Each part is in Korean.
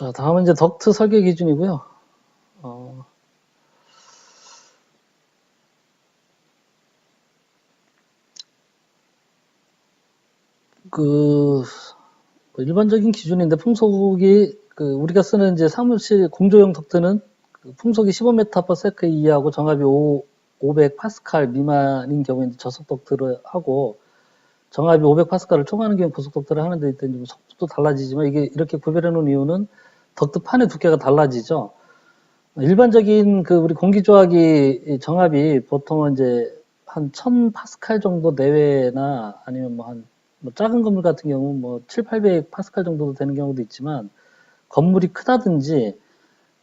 자, 다음은 이제 덕트 설계 기준이고요. 어, 그, 뭐 일반적인 기준인데 풍속이, 우리가 쓰는 이제 사무실 공조용 덕트는 풍속이 15m/s 이하고 정압이 500파스칼 미만인 경우에 저속 덕트를 하고, 정압이 500파스칼을 초과하는 경우 고속 덕트를 하는데 이제 속도도 달라지지만 이게 이렇게 구별해 놓은 이유는 덕트판의 두께가 달라지죠. 일반적인 우리 공기조화기 정압이 보통은 이제 한 1000파스칼 정도 내외나 아니면 뭐 작은 건물 같은 경우 뭐 7, 800파스칼 정도도 되는 경우도 있지만 건물이 크다든지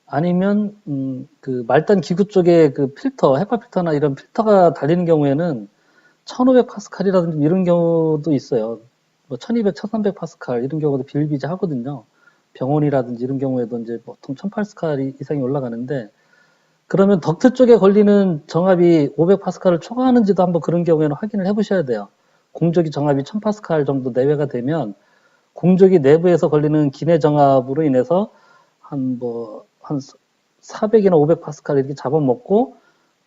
아니면 말단 기구 쪽에 필터, 헤파 필터나 이런 필터가 달리는 경우에는 1500파스칼이라든지 이런 경우도 있어요. 뭐 1200, 1300파스칼 이런 경우도 비일비재하거든요. 병원이라든지 이런 경우에도 이제 보통 1000파스칼 이상이 올라가는데 그러면 덕트 쪽에 걸리는 정압이 500파스칼을 초과하는지도 한번 그런 경우에는 확인을 해보셔야 돼요. 공조기 정압이 1000파스칼 정도 내외가 되면 공조기 내부에서 걸리는 기내 정압으로 인해서 한 400이나 500파스칼 이렇게 잡아먹고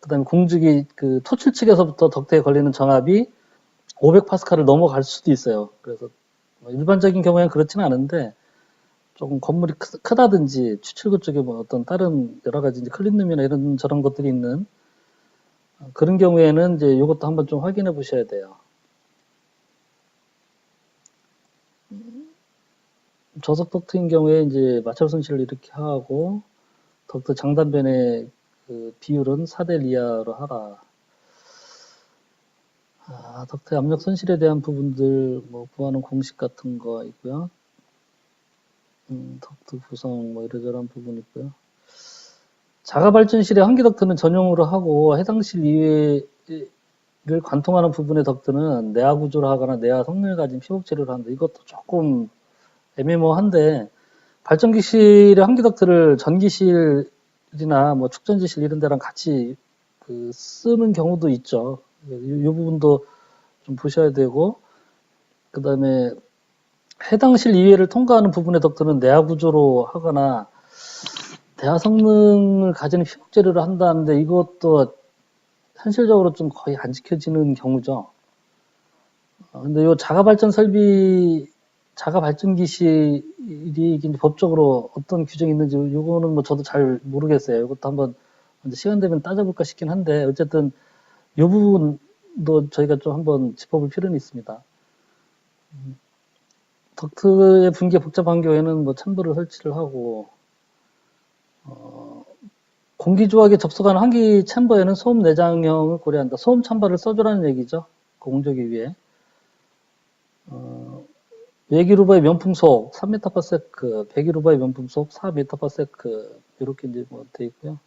그다음에 공조기 토출 측에서부터 덕트에 걸리는 정압이 500파스칼을 넘어갈 수도 있어요. 그래서 일반적인 경우에는 그렇지는 않은데 조금 건물이 크다든지 추출구 쪽에 뭐 어떤 다른 여러 가지 이제 클린룸이나 이런 저런 것들이 있는 그런 경우에는 이제 이것도 한번 좀 확인해 보셔야 돼요. 저속 덕트인 경우에 이제 마찰 손실을 이렇게 하고 덕트 장단변의 비율은 4대 이하로 하라. 덕트 압력 손실에 대한 부분들 뭐 구하는 공식 같은 거 있고요. 덕트 구성 뭐 이러저러한 부분 있고요. 자가발전실의 한기 덕트는 전용으로 하고 해당 실 이외를 관통하는 부분의 덕트는 내화 구조를 하거나 내화 성능을 가진 피복 재료를 한다. 이것도 조금 애매모호한데 발전기실의 한기 덕트를 전기실이나 뭐 축전지실 이런 데랑 같이 쓰는 경우도 있죠. 이 부분도 좀 보셔야 되고 그 다음에 해당 실 이외를 통과하는 부분의 덕트는 내화 구조로 하거나 대화 성능을 가지는 피복 재료를 한다는데 이것도 현실적으로 좀 거의 안 지켜지는 경우죠. 근데 요 자가발전 설비, 자가발전기실이 이제 법적으로 어떤 규정이 있는지 요거는 뭐 저도 잘 모르겠어요. 이것도 한번 시간 되면 따져볼까 싶긴 한데 어쨌든 요 부분도 저희가 좀 한번 짚어볼 필요는 있습니다. 덕트의 분계 복잡한 경우에는 뭐 챔버를 설치를 하고 공기조화기에 접속하는 한기 챔버에는 소음 내장형을 고려한다. 소음 참바를 써주라는 얘기죠. 공조기 위에. 외기루바의 면풍속 3m/s, 배기루바의 면풍속 4m/s 이렇게 이제 뭐 돼 있고요.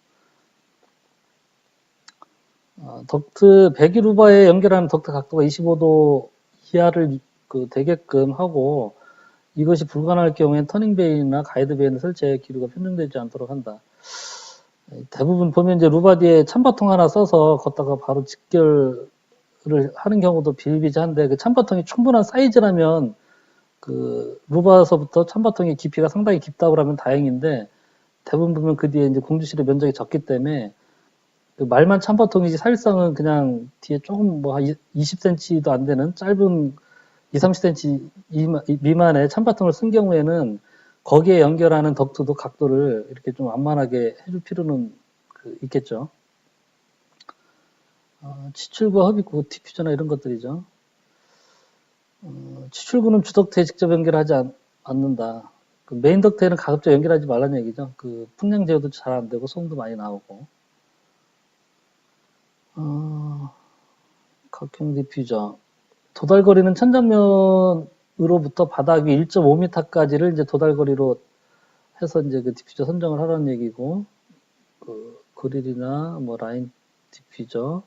덕트 배기루바에 연결하는 덕트 각도가 25도 이하를 되게끔 하고 이것이 불가능할 경우엔 터닝베이나 가이드베이나 설치에 기류가 편중되지 않도록 한다. 대부분 보면 이제 루바디에 찬바통 하나 써서 걷다가 바로 직결을 하는 경우도 비일비재한데 그 찬바통이 충분한 사이즈라면 루바서부터 찬바통의 깊이가 상당히 깊다고 하면 다행인데 대부분 보면 그 뒤에 이제 공주실의 면적이 적기 때문에 말만 찬바통이지 사실상은 그냥 뒤에 조금 뭐 한 20cm도 안 되는 짧은 20-30cm 미만의 찬바통을 쓴 경우에는 거기에 연결하는 덕트도 각도를 이렇게 좀 완만하게 해줄 필요는 있겠죠. 치출구, 흡입구, 디퓨저나 이런 것들이죠. 치출구는 주덕트에 직접 연결하지 않는다. 메인 덕트에는 가급적 연결하지 말라는 얘기죠. 풍량 제어도 잘 안 되고 소음도 많이 나오고. 각형 디퓨저. 도달거리는 천장면으로부터 바닥 위 1.5m까지를 이제 도달거리로 해서 이제 디퓨저 선정을 하라는 얘기고, 그릴이나 뭐 라인 디퓨저.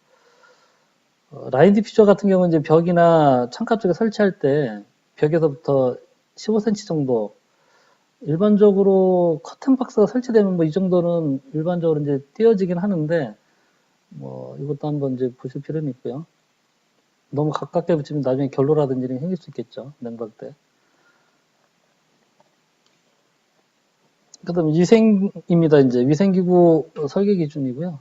라인 디퓨저 같은 경우는 이제 벽이나 창가 쪽에 설치할 때 벽에서부터 15cm 정도 일반적으로 커튼 박스가 설치되면 뭐 이 정도는 일반적으로 이제 띄어지긴 하는데 뭐 이것도 한번 이제 보실 필요는 있고요. 너무 가깝게 붙이면 나중에 결로라든지 이런 게 생길 수 있겠죠. 냉박 때. 그다음에 위생입니다. 이제 위생기구 설계 기준이고요.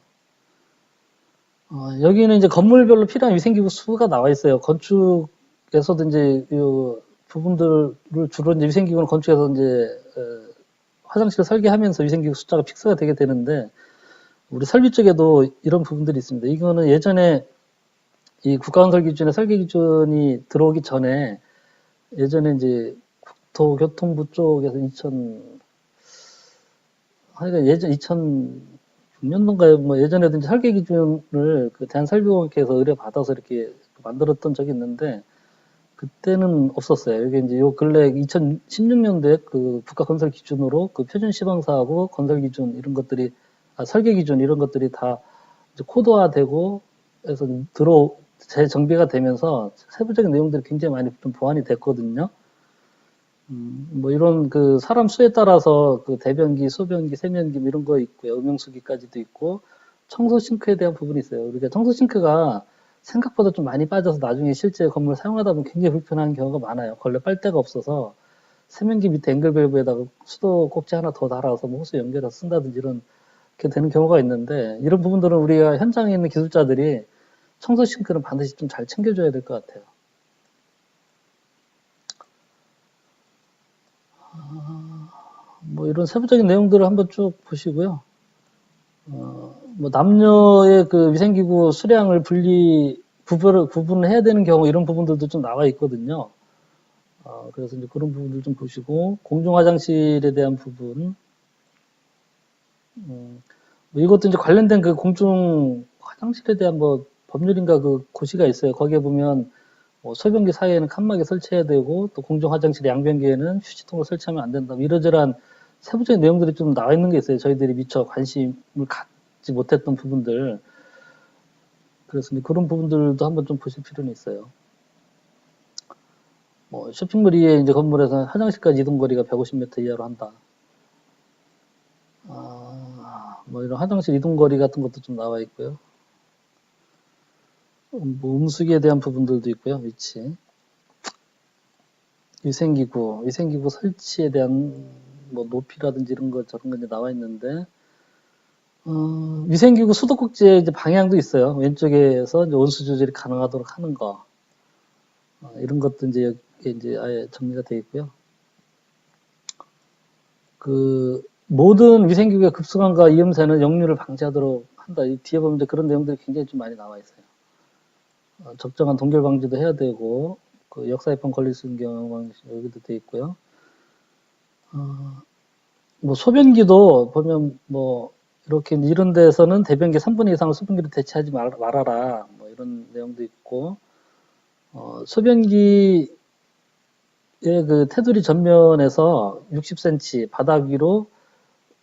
여기는 이제 건물별로 필요한 위생기구 수가 나와 있어요. 건축에서도 이제 이 부분들을 주로 이제 위생기구는 건축에서 이제 화장실 설계하면서 위생기구 숫자가 픽스가 되게 되는데 우리 설비 쪽에도 이런 부분들이 있습니다. 이거는 예전에 이 국가건설 기준에 설계 기준이 들어오기 전에 예전에 이제 국토교통부 쪽에서 하여간 예전 2006년도인가요? 뭐 예전에도 이제 설계 기준을 그 대한설비공학회에서 의뢰받아서 이렇게 만들었던 적이 있는데 그때는 없었어요. 이게 이제 요 근래 2016년도에 그 국가건설 기준으로 그 표준 시방사하고 건설 기준 이런 것들이 설계 기준 이런 것들이 다 이제 코드화되고 해서 재정비가 되면서 세부적인 내용들이 굉장히 많이 좀 보완이 됐거든요. 뭐 이런 그 사람 수에 따라서 그 대변기, 소변기, 세면기 뭐 이런 거 있고요. 음용수기까지도 있고 청소 싱크에 대한 부분이 있어요. 우리가 청소 싱크가 생각보다 좀 많이 빠져서 나중에 실제 건물 사용하다 보면 굉장히 불편한 경우가 많아요. 걸레 빨대가 없어서 세면기 밑에 앵글 밸브에다가 수도 꼭지 하나 더 달아서 뭐 호스 연결해서 쓴다든지 이렇게 되는 경우가 있는데 이런 부분들은 우리가 현장에 있는 기술자들이 청소 싱크는 반드시 좀 잘 챙겨줘야 될 것 같아요. 뭐 이런 세부적인 내용들을 한번 쭉 보시고요. 뭐 남녀의 그 위생기구 수량을 구분을 해야 되는 경우 이런 부분들도 좀 나와 있거든요. 그래서 이제 그런 부분들 좀 보시고 공중 화장실에 대한 부분, 뭐 이것도 이제 관련된 그 공중 화장실에 대한 뭐 법률인가 그 고시가 있어요. 거기에 보면 뭐 소변기 사이에는 칸막이 설치해야 되고 또 공중 화장실 양변기에는 휴지통을 설치하면 안 된다. 뭐 이러저러한 세부적인 내용들이 좀 나와 있는 게 있어요. 저희들이 미처 관심을 갖지 못했던 부분들. 그래서 그런 부분들도 한번 좀 보실 필요는 있어요. 뭐 쇼핑몰 이외에 이제 건물에서 화장실까지 이동 거리가 150m 이하로 한다. 뭐 이런 화장실 이동 거리 같은 것도 좀 나와 있고요. 뭐 음수기에 대한 부분들도 있고요. 위치. 위생기구 설치에 대한 뭐 높이라든지 이런 거 저런 거 이제 나와 있는데 위생기구 수도꼭지에 이제 방향도 있어요. 왼쪽에서 이제 온수 조절이 가능하도록 하는 거. 이런 것도 이제 여기에 이제 아예 정리가 되어 있고요. 그 모든 위생기구의 급수관과 이음새는 역류를 방지하도록 한다. 이 뒤에 보면 이제 그런 내용들이 굉장히 좀 많이 나와 있어요. 적정한 동결 방지도 해야 되고 그 역사입판 걸릴 수 있는 경우 여기도 돼 있고요. 뭐 소변기도 보면 뭐 이렇게 이런 데서는 대변기 3분의 2 이상을 소변기로 대체하지 말아라. 뭐 이런 내용도 있고 소변기의 그 테두리 전면에서 60cm 바닥 위로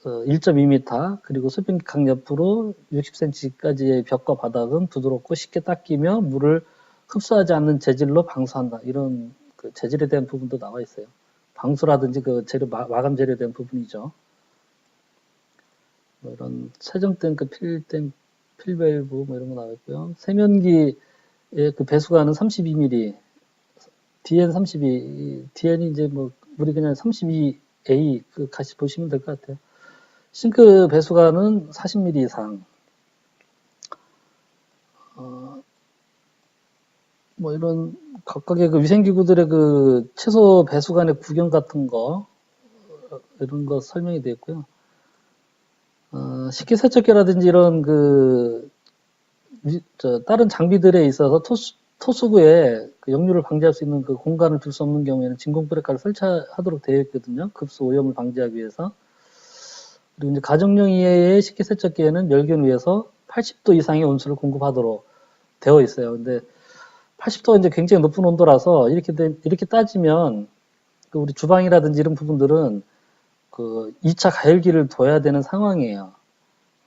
1.2m 그리고 소변기 각 옆으로 60cm까지의 벽과 바닥은 부드럽고 쉽게 닦이며 물을 흡수하지 않는 재질로 방수한다. 이런 그 재질에 대한 부분도 나와 있어요. 방수라든지 그 재료 마감 재료에 대한 부분이죠. 뭐 이런 세정된 그 필밸브 뭐 이런 거 나와 있고요. 세면기의 그 배수관은 32mm, DN 32, DN이 이제 뭐 우리 그냥 32A 그 같이 보시면 될 것 같아요. 싱크 배수관은 40mm 이상. 뭐 이런 각각의 그 위생기구들의 그 최소 배수관의 구경 같은 거 이런 거 설명이 되어 있고요. 식기세척기라든지 이런 다른 장비들에 있어서 토수구에 그 역류를 방지할 수 있는 그 공간을 둘 수 없는 경우에는 진공 브레이크를 설치하도록 되어 있거든요. 급수 오염을 방지하기 위해서. 그리고 이제 가정용 이외의 식기세척기에는 멸균 위에서 80도 이상의 온수를 공급하도록 되어 있어요. 근데 80도가 이제 굉장히 높은 온도라서 이렇게 따지면 그 우리 주방이라든지 이런 부분들은 그 2차 가열기를 둬야 되는 상황이에요.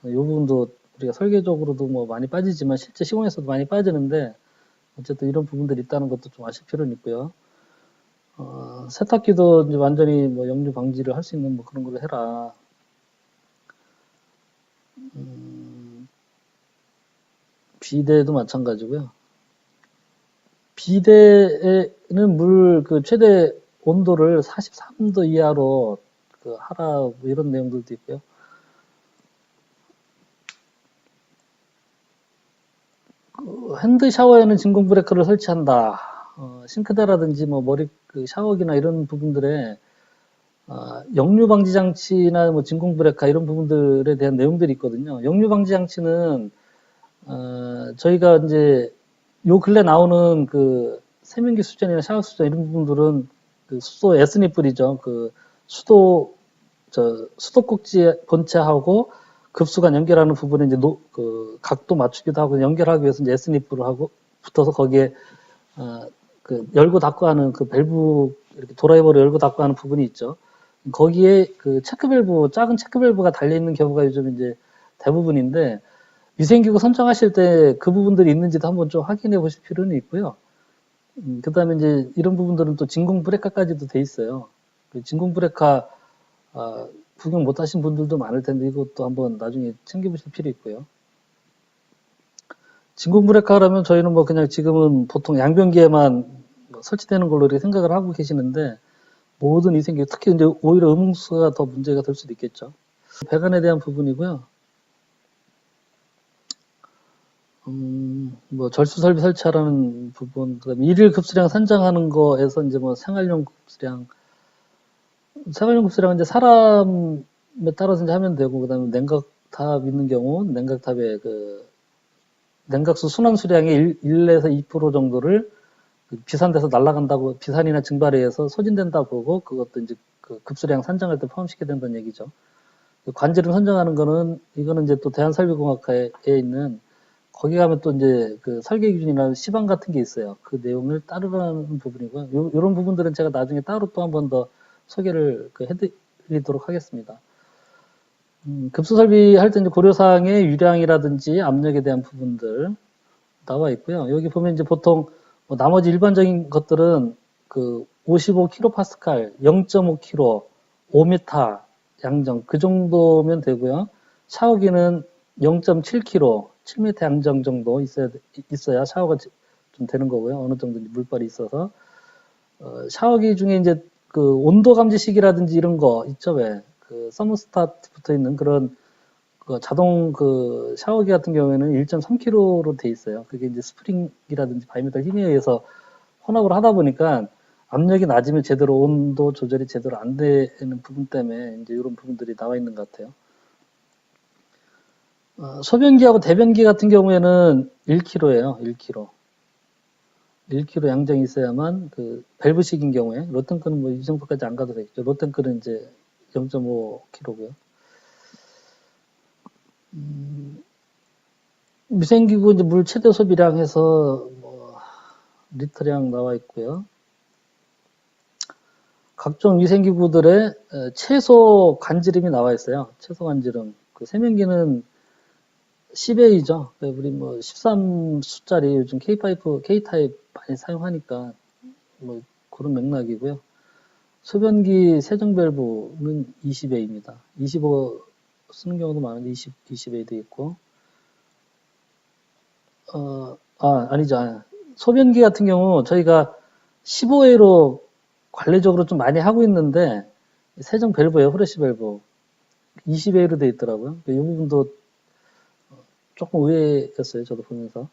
이 부분도 우리가 설계적으로도 뭐 많이 빠지지만 실제 시공에서도 많이 빠지는데 어쨌든 이런 부분들이 있다는 것도 좀 아실 필요는 있고요. 세탁기도 이제 완전히 뭐 역류 방지를 할 수 있는 뭐 그런 걸로 해라. 비데도 마찬가지고요. 비데에는 물 그 최대 온도를 43도 이하로 하라 뭐 이런 내용들도 있고요. 핸드 샤워에는 진공 브레이크를 설치한다. 싱크대라든지 뭐 샤워기나 이런 부분들에 역류 방지 장치나 뭐 진공 브레이크 이런 부분들에 대한 내용들이 있거든요. 역류 방지 장치는 저희가 이제 요 근래 나오는 그 세면기 수전이나 샤워 수전 이런 부분들은 그 수도 에스니뿔이죠. 그 수도꼭지 본체하고 급수관 연결하는 부분에 이제 그 각도 맞추기도 하고 연결하기 위해서 이제 에스니뿔을 하고 붙어서 거기에 그 열고 닫고 하는 그 밸브 이렇게 드라이버로 열고 닫고 하는 부분이 있죠. 거기에 그 작은 체크 밸브가 달려 있는 경우가 요즘 이제 대부분인데 위생기구 선정하실 때 그 부분들이 있는지도 한번 좀 확인해 보실 필요는 있고요. 그 다음에 이제 이런 부분들은 또 진공 브레이크까지도 돼 있어요. 진공 브레이크 구경 못 하신 분들도 많을 텐데 이것도 한번 나중에 챙겨보실 필요 있고요. 진공 브레이크라면 저희는 뭐 그냥 지금은 보통 양변기에만 설치되는 걸로 이렇게 생각을 하고 계시는데 모든 위생기구 특히 이제 오히려 음응수가 더 문제가 될 수도 있겠죠. 배관에 대한 부분이고요. 뭐 절수 설비 설치하라는 부분, 그다음에 일일 급수량 산정하는 거에서 이제 뭐 생활용 급수량은 이제 사람에 따라서 이제 하면 되고, 그다음에 냉각탑 있는 경우 냉각탑에 그 냉각수 순환 수량의 1에서 2% 정도를 비산돼서 날아간다고, 비산이나 증발에 의해서 소진된다 보고 그것도 이제 그 급수량 산정할 때 포함시켜야 된다는 얘기죠. 관지를 선정하는 거는 이거는 이제 또 대한설비공학과에 있는 거기 가면 또 이제 그 설계 기준이나 시방 같은 게 있어요. 그 내용을 따르라는 부분이고요. 요런 부분들은 제가 나중에 따로 또 한 번 더 소개를 해드리도록 하겠습니다. 급수 설비할 때 이제 고려사항의 유량이라든지 압력에 대한 부분들 나와 있고요. 여기 보면 이제 보통 뭐 나머지 일반적인 것들은 그 55kPa, 0.5kg, 5m 양정 그 정도면 되고요. 샤워기는 0.7kg, 7m 양정 정도 있어야 샤워가 좀 되는 거고요. 어느 정도 물빨이 있어서 샤워기 중에 이제 그 온도 감지식이라든지 이런 거 있죠, 왜? 그 서머스타트 붙어 있는 그런 그 자동 그 샤워기 같은 경우에는 1.3kg로 돼 있어요. 그게 이제 스프링이라든지 바이메탈 힘에 의해서 혼합을 하다 보니까 압력이 낮으면 제대로 온도 조절이 제대로 안 되는 부분 때문에 이제 이런 부분들이 나와 있는 것 같아요. 소변기하고 대변기 같은 경우에는 1kg예요. 1kg. 1kg 양정이 있어야만 그 밸브식인 경우에 롯텐크는 뭐 이 정도까지 안 가도 되겠죠. 롯텐크는 이제 0.5kg고요. 위생기구 이제 물 최대 소비량 해서 뭐 리터량 나와 있고요. 각종 위생기구들의 최소 관지름이 나와 있어요. 최소 관지름. 그 세면기는 10A죠. 우리 뭐 13수짜리 요즘 K타입 많이 사용하니까 뭐 그런 맥락이고요. 소변기 세정 밸브는 20A입니다. 25 쓰는 경우도 많은데 20A도 있고. 아니죠. 소변기 같은 경우 저희가 15A로 관례적으로 좀 많이 하고 있는데 세정 밸브예요. 후레쉬 밸브. 20A로 돼 있더라고요. 이 부분도 조금 의외였어요. 저도 보면서.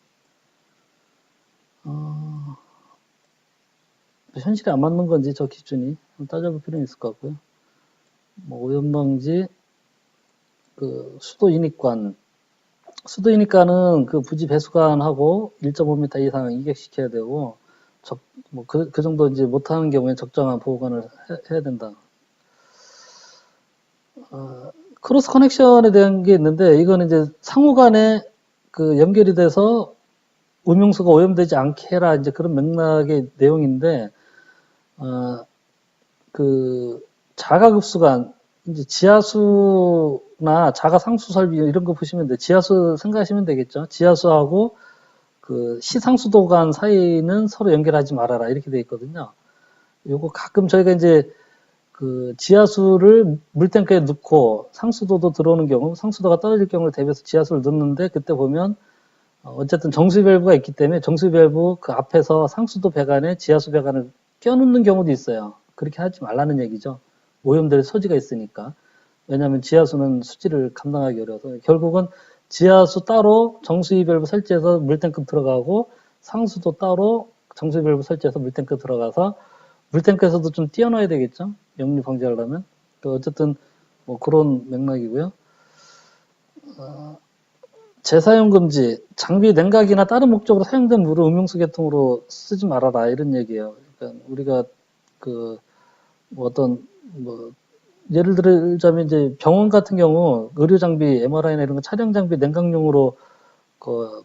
현실에 안 맞는 건지 저 기준이 따져볼 필요는 있을 것 같고요. 뭐 오염방지, 그 수도인입관은 그 부지 배수관하고 1.5m 이상 이객시켜야 되고 그 정도 이제 못하는 경우에 적정한 보호관을 해야 된다. 크로스 커넥션에 대한 게 있는데 이거는 이제 상호간에 그 연결이 돼서 음용수가 오염되지 않게 해라 이제 그런 맥락의 내용인데 그 자가급수관 이제 지하수나 자가 상수 설비 이런 거 보시면 돼. 지하수 생각하시면 되겠죠. 지하수하고 그 시상수도관 사이는 서로 연결하지 말아라 이렇게 돼 있거든요. 요거 가끔 저희가 이제 그 지하수를 물탱크에 넣고 상수도도 들어오는 경우, 상수도가 떨어질 경우를 대비해서 지하수를 넣는데 그때 보면 어쨌든 정수기 밸브가 있기 때문에 정수기 밸브 그 앞에서 상수도 배관에 지하수 배관을 껴놓는 경우도 있어요. 그렇게 하지 말라는 얘기죠. 오염될 소지가 있으니까. 왜냐하면 지하수는 수질을 감당하기 어려워서 결국은 지하수 따로 정수기 밸브 설치해서 물탱크 들어가고 상수도 따로 정수기 밸브 설치해서 물탱크 들어가서 물탱크에서도 좀 띄워놔야 되겠죠. 역류 방지하려면. 어쨌든 뭐 그런 맥락이고요. 재사용 금지, 장비 냉각이나 다른 목적으로 사용된 물을 음용수 계통으로 쓰지 말아라 이런 얘기예요. 그러니까 우리가 뭐 어떤 뭐 예를 들자면 이제 병원 같은 경우 의료 장비, MRI나 이런 거 촬영 장비 냉각용으로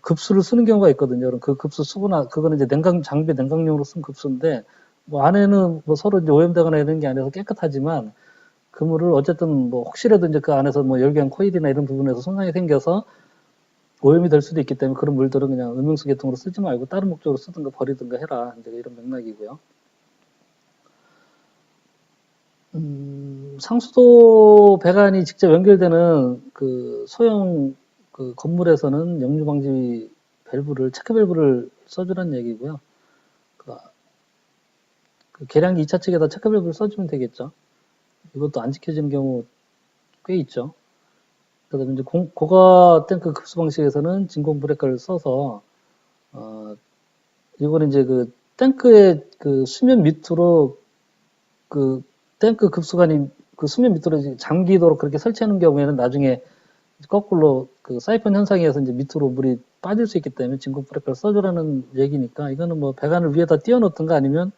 급수를 쓰는 경우가 있거든요. 그럼 그 급수 수구나 그거는 이제 장비 냉각용으로 쓴 급수인데 뭐 안에는 뭐 서로 이제 오염되거나 이런 게 아니라서 깨끗하지만 그 물을 어쨌든 뭐 혹시라도 이제 그 안에서 뭐 열기한 코일이나 이런 부분에서 손상이 생겨서 오염이 될 수도 있기 때문에 그런 물들은 그냥 음용수 계통으로 쓰지 말고 다른 목적으로 쓰든가 버리든가 해라. 이제 이런 맥락이고요. 상수도 배관이 직접 연결되는 그 소형 그 건물에서는 역류 방지 밸브를 체크 밸브를 써주라는 얘기고요. 그 계량기 2차 측에다 체크 밸브를 써주면 되겠죠. 이것도 안 지켜지는 경우 꽤 있죠. 그다음에 이제 고가 탱크 급수 방식에서는 진공 브레이커를 써서 이거는 이제 그 탱크의 그 수면 밑으로 그 탱크 급수관이 그 수면 밑으로 잠기도록 그렇게 설치하는 경우에는 나중에 거꾸로 그 사이펀 현상에서 이제 밑으로 물이 빠질 수 있기 때문에 진공 브레이커를 써주라는 얘기니까 이거는 뭐 배관을 위에다 띄워놓든가 아니면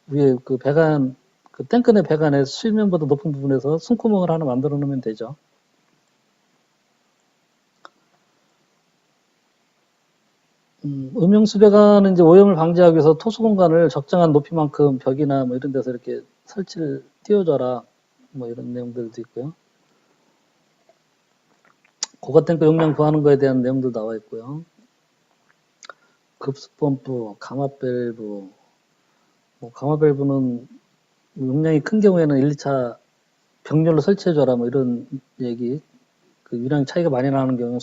위에 그 배관 그 탱크 내 배관의 수면보다 높은 부분에서 숨구멍을 하나 만들어 놓으면 되죠. 음용수 배관은 이제 오염을 방지하기 위해서 토수 공간을 적정한 높이만큼 벽이나 뭐 이런 데서 이렇게 설치를 띄워줘라 뭐 이런 내용들도 있고요. 고가 탱크 용량 구하는 거에 대한 내용도 나와 있고요. 급수 펌프, 가마 밸브, 뭐 가마 밸브는 용량이 큰 경우에는 1, 2차 병렬로 설치해줘라 뭐 이런 얘기. 그 유량 차이가 많이 나는 경우에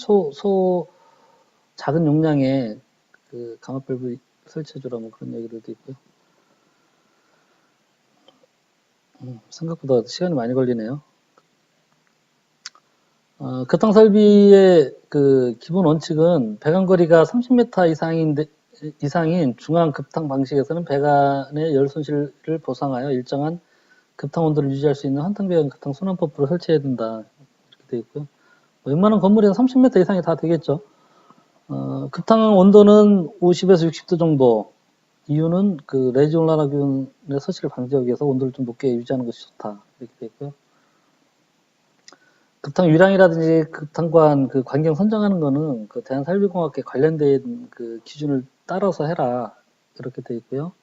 작은 용량의 그 가마 밸브 설치해줘라 뭐 그런 얘기들도 있고요. 생각보다 시간이 많이 걸리네요. 급탕 설비의 그 기본 원칙은 배관 거리가 30m 이상인 중앙 급탕 방식에서는 배관의 열 손실을 보상하여 일정한 급탕 온도를 유지할 수 있는 한탕 배관 급탕 순환 펌프를 설치해야 된다 이렇게 되어 있고요. 웬만한 건물에는 30m 이상이 다 되겠죠. 급탕 온도는 50에서 60도 정도. 이유는 그 레지올라나균의 서식을 방지하기 위해서 온도를 좀 높게 유지하는 것이 좋다 이렇게 되어 있고요. 급탕 유량이라든지 급탕관 그 관경 선정하는 거는 그 대한산업공학에 관련된 그 기준을 따라서 해라 이렇게 되어 있고요.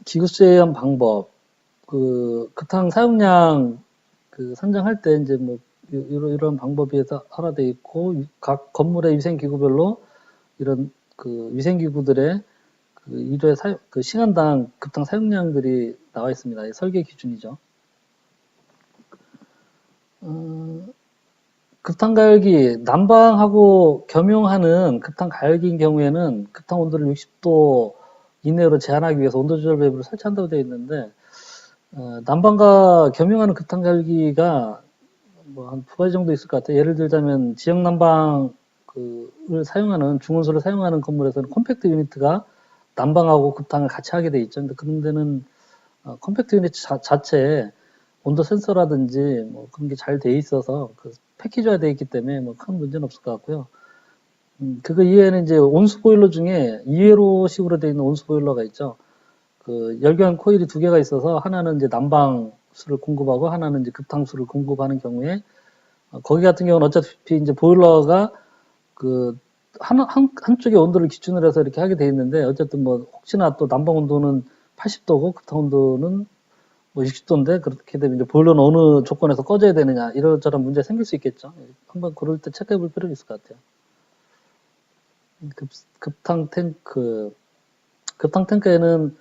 기구 수혜한 방법, 그 급탕 사용량 그 선정할 때 이제 뭐 이런 방법이 하나 되어 있고 각 건물의 위생기구별로 이런 그 위생기구들의 그 1회 그 시간당 급탕 사용량들이 나와 있습니다. 설계 기준이죠. 급탕 가열기, 난방하고 겸용하는 급탕 가열기인 경우에는 급탕 온도를 60도 이내로 제한하기 위해서 온도 조절 밸브를 설치한다고 되어 있는데, 난방과 겸용하는 급탕 가열기가 뭐 한 두 가지 정도 있을 것 같아요. 예를 들자면 지역 난방을 사용하는 중원소를 사용하는 건물에서는 컴팩트 유니트가 난방하고 급탕을 같이 하게 돼 있죠. 근데 그런 데는 컴팩트 유니트 자체에 온도 센서라든지 뭐 그런 게 잘 돼 있어서 그 패키지화 돼 있기 때문에 뭐 큰 문제는 없을 것 같고요. 그거 이외에는 이제 온수 보일러 중에 2회로식으로 되어 있는 온수 보일러가 있죠. 그 열교환 코일이 두 개가 있어서 하나는 이제 난방수를 공급하고 하나는 이제 급탕수를 공급하는 경우에 거기 같은 경우는 어차피 이제 보일러가 그 한쪽의 온도를 기준으로 해서 이렇게 하게 돼 있는데 어쨌든 뭐 혹시나 또 난방 온도는 80도고 급탕 온도는 뭐 60도인데 그렇게 되면 이제 보일러는 어느 조건에서 꺼져야 되느냐 이런저런 문제 생길 수 있겠죠. 한번 그럴 때 체크해 볼 필요가 있을 것 같아요. 급탕 탱크에는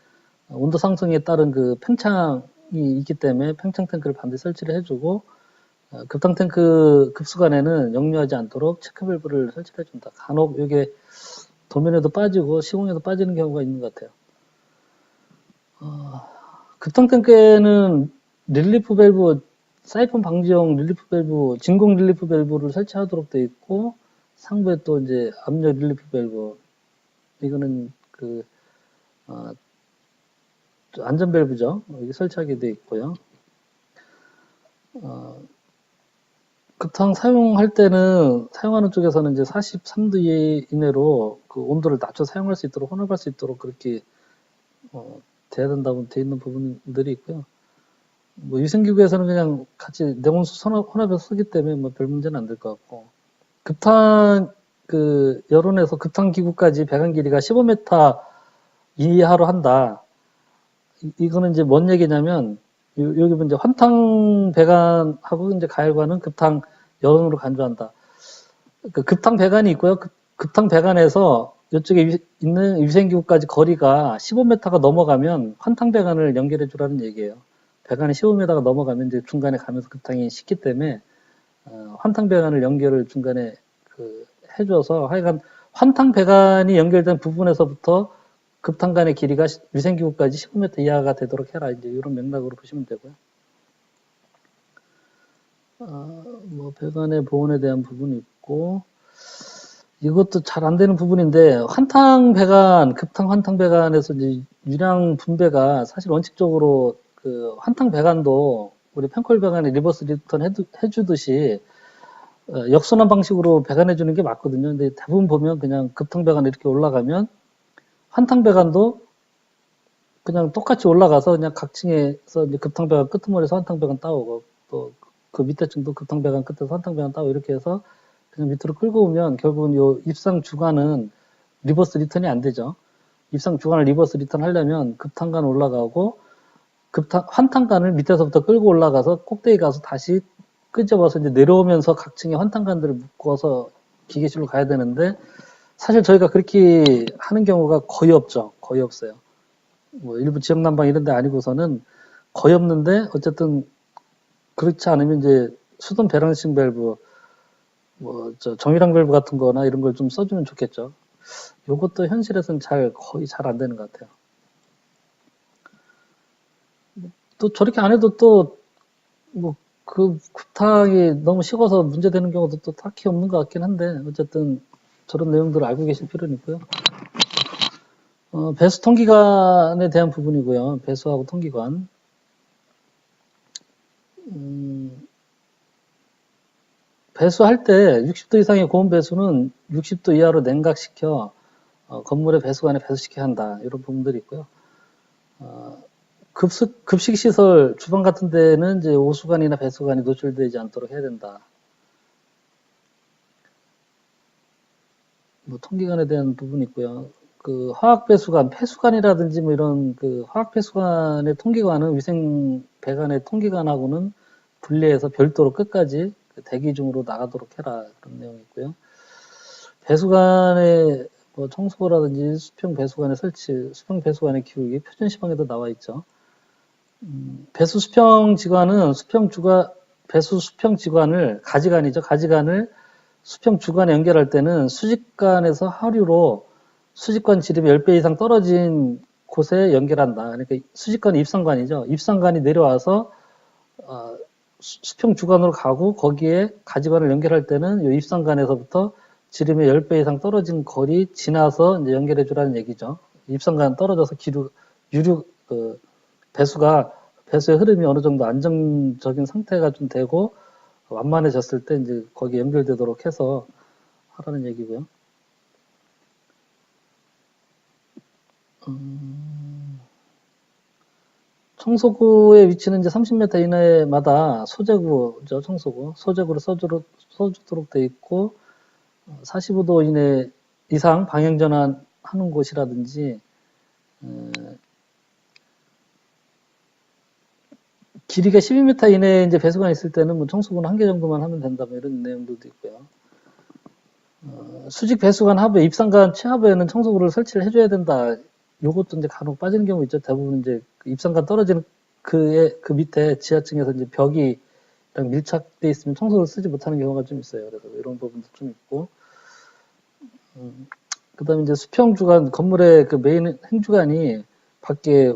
온도 상승에 따른 그 팽창이 있기 때문에 팽창 탱크를 반드시 설치를 해주고 급탕 탱크 급수관에는 역류하지 않도록 체크 밸브를 설치해 준다. 간혹 이게 도면에도 빠지고 시공에도 빠지는 경우가 있는 것 같아요. 급탕 탱크에는 릴리프 밸브, 사이폰 방지용 릴리프 밸브, 진공 릴리프 밸브를 설치하도록 되어 있고, 상부에 또 이제 압력 릴리프 밸브, 이거는 안전 밸브죠. 이게 설치하게 되어 있고요. 급탕 사용할 때는, 사용하는 쪽에서는 이제 43도 이내로 그 온도를 낮춰 사용할 수 있도록, 혼합할 수 있도록 그렇게, 돼야 된다고 되어 있는 부분들이 있고요. 뭐 위생기구에서는 그냥 같이 냉온수 혼합해서 쓰기 때문에 뭐 별 문제는 안 될 것 같고, 급탕 여론에서 급탕 기구까지 배관 길이가 15m 이하로 한다. 이거는 이제 뭔 얘기냐면 여기 이제 환탕 배관하고 이제 가열관은 급탕 여론으로 간주한다. 급탕 배관이 있고요. 급탕 배관에서 이쪽에 있는 위생기구까지 거리가 15m가 넘어가면 환탕 배관을 연결해 주라는 얘기예요. 배관이 15m가 넘어가면 이제 중간에 가면서 급탕이 식기 때문에 환탕 배관을 연결을 중간에 해줘서 하여간 환탕 배관이 연결된 부분에서부터 급탕관의 길이가 위생기구까지 15m 이하가 되도록 해라. 이제 이런 맥락으로 보시면 되고요. 뭐 배관의 보온에 대한 부분이 있고, 이것도 잘 안 되는 부분인데, 환탕 배관, 급탕 환탕 배관에서 이제 유량 분배가 사실 원칙적으로 환탕 배관도 우리 펜콜 배관에 리버스 리턴 해주듯이 역순환 방식으로 배관해주는 게 맞거든요. 근데 대부분 보면 그냥 급탕 배관 이렇게 올라가면 환탕 배관도 그냥 똑같이 올라가서 그냥 각 층에서 이제 급탕 배관 끄트머리에서 환탕 배관 따오고 또 그 밑에 층도 급탕 배관 끝에서 환탕 배관 따오고 이렇게 해서 그냥 밑으로 끌고 오면 결국은 요 입상 주관은 리버스 리턴이 안 되죠. 입상 주관을 리버스 리턴 하려면 급탕관 올라가고 환탕관을 밑에서부터 끌고 올라가서 꼭대기 가서 다시 끄집어서 이제 내려오면서 각 층에 환탕관들을 묶어서 기계실로 가야 되는데 사실 저희가 그렇게 하는 경우가 거의 없죠. 거의 없어요. 뭐 일부 지역 난방 이런 데 아니고서는 거의 없는데 어쨌든 그렇지 않으면 이제 수동 배런싱 밸브 뭐 정유랑 밸브 같은 거나 이런 걸 좀 써주면 좋겠죠. 요것도 현실에서는 거의 잘 안 되는 것 같아요. 또 저렇게 안 해도 또 뭐 급탕이 너무 식어서 문제되는 경우도 또 딱히 없는 것 같긴 한데 어쨌든 저런 내용들을 알고 계실 필요는 있고요. 배수 통기관에 대한 부분이고요. 배수하고 통기관. 배수할 때 60도 이상의 고온 배수는 60도 이하로 냉각시켜 건물의 배수관에 배수시켜야 한다. 이런 부분들이 있고요. 급식시설 주방 같은 데는 이제 오수관이나 배수관이 노출되지 않도록 해야 된다. 뭐 통기관에 대한 부분이 있고요. 화학배수관, 폐수관이라든지 뭐 이런 화학배수관의 통기관은 위생 배관의 통기관하고는 분리해서 별도로 끝까지 대기 중으로 나가도록 해라. 그런 내용이 있고요. 배수관의 뭐 청소라든지 수평 배수관의 설치, 수평 배수관의 기울기, 표준 시방에도 나와 있죠. 배수 수평 지관은 배수 수평 지관을 가지관을 수평 주관에 연결할 때는 수직관에서 하류로 수직관 지름이 10배 이상 떨어진 곳에 연결한다. 그러니까 수직관이 입상관이죠. 입상관이 내려와서 수평 주관으로 가고 거기에 가지관을 연결할 때는 이 입상관에서부터 지름이 10배 이상 떨어진 거리 지나서 이제 연결해 주라는 얘기죠. 입상관 떨어져서 배수의 흐름이 어느 정도 안정적인 상태가 좀 되고 완만해졌을 때 이제 거기에 연결되도록 해서 하라는 얘기고요. 청소구의 위치는 이제 30m 이내마다 소재구죠, 청소구. 소재구를 써주도록 되어 있고, 45도 이내 이상 방향전환 하는 곳이라든지, 길이가 12m 이내에 이제 배수관이 있을 때는 뭐 청소구는 1개 정도만 하면 된다, 뭐 이런 내용들도 있고요. 수직 배수관 하부에 입상관 최하부에는 청소구를 설치를 해줘야 된다. 요것도 이제 간혹 빠지는 경우 있죠. 대부분 이제 입상관 떨어지는 그 밑에 지하층에서 이제 벽이랑 밀착돼 있으면 청소를 쓰지 못하는 경우가 좀 있어요. 그래서 이런 부분도 좀 있고, 그다음에 이제 수평 주간 건물의 그 메인 행주관이 밖에